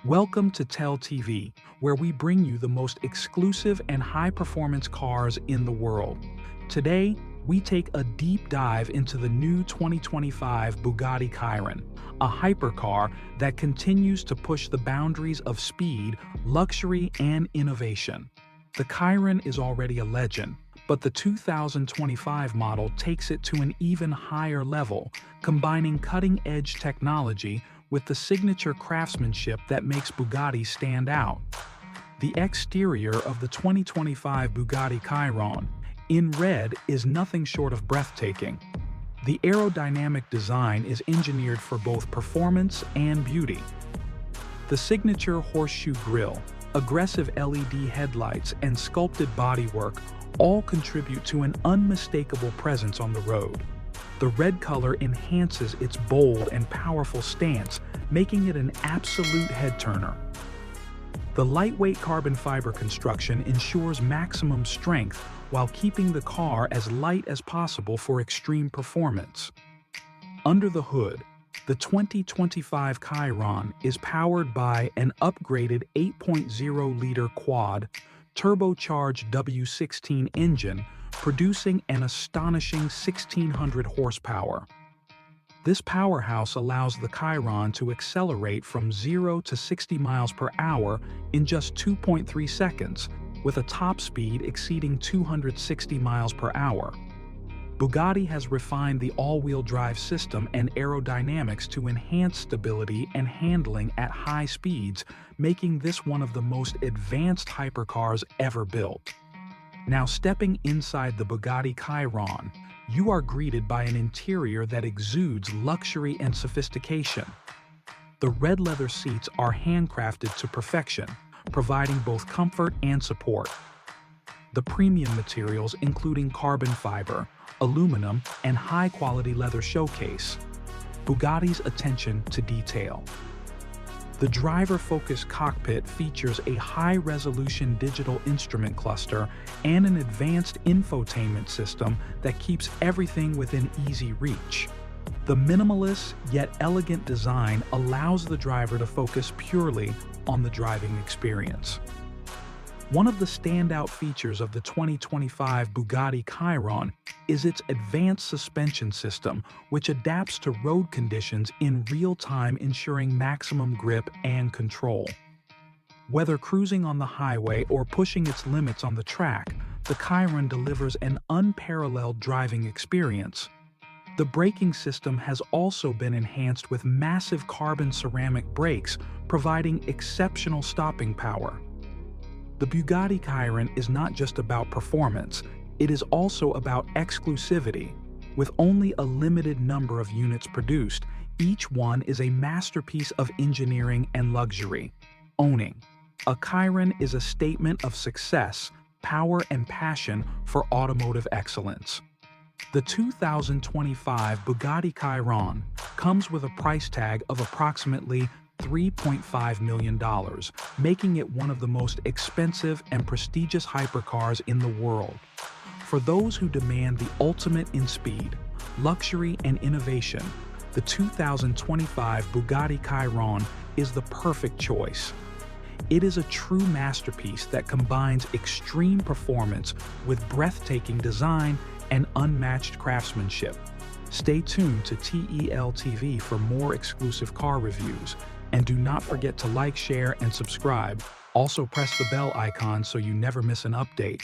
Welcome to Tell TV, where we bring you the most exclusive and high-performance cars in the world. Today, we take a deep dive into the new 2025 Bugatti Chiron, a hypercar that continues to push the boundaries of speed, luxury, and innovation. The Chiron is already a legend, but the 2025 model takes it to an even higher level, combining cutting-edge technology with the signature craftsmanship that makes Bugatti stand out. The exterior of the 2025 Bugatti Chiron, in red, is nothing short of breathtaking. The aerodynamic design is engineered for both performance and beauty. The signature horseshoe grille, aggressive LED headlights, and sculpted bodywork all contribute to an unmistakable presence on the road. The red color enhances its bold and powerful stance, making it an absolute head-turner. The lightweight carbon fiber construction ensures maximum strength while keeping the car as light as possible for extreme performance. Under the hood, the 2025 Chiron is powered by an upgraded 8.0-liter quad-turbocharged W16 engine, producing an astonishing 1,600 horsepower. This powerhouse allows the Chiron to accelerate from 0 to 60 miles per hour in just 2.3 seconds, with a top speed exceeding 260 miles per hour. Bugatti has refined the all-wheel drive system and aerodynamics to enhance stability and handling at high speeds, making this one of the most advanced hypercars ever built. Now, stepping inside the Bugatti Chiron, you are greeted by an interior that exudes luxury and sophistication. The red leather seats are handcrafted to perfection, providing both comfort and support. The premium materials, including carbon fiber, aluminum, and high-quality leather, showcase Bugatti's attention to detail. The driver-focused cockpit features a high-resolution digital instrument cluster and an advanced infotainment system that keeps everything within easy reach. The minimalist yet elegant design allows the driver to focus purely on the driving experience. One of the standout features of the 2025 Bugatti Chiron is its advanced suspension system, which adapts to road conditions in real time, ensuring maximum grip and control. Whether cruising on the highway or pushing its limits on the track, the Chiron delivers an unparalleled driving experience. The braking system has also been enhanced with massive carbon ceramic brakes, providing exceptional stopping power. The Bugatti Chiron is not just about performance, it is also about exclusivity. With only a limited number of units produced, each one is a masterpiece of engineering and luxury. Owning a Chiron is a statement of success, power, and passion for automotive excellence. The 2025 Bugatti Chiron comes with a price tag of approximately $3.5 million, making it one of the most expensive and prestigious hypercars in the world. For those who demand the ultimate in speed, luxury, and innovation, the 2025 Bugatti Chiron is the perfect choice. It is a true masterpiece that combines extreme performance with breathtaking design and unmatched craftsmanship. Stay tuned to TEL TV for more exclusive car reviews. And do not forget to like, share, and subscribe. Also press the bell icon so you never miss an update.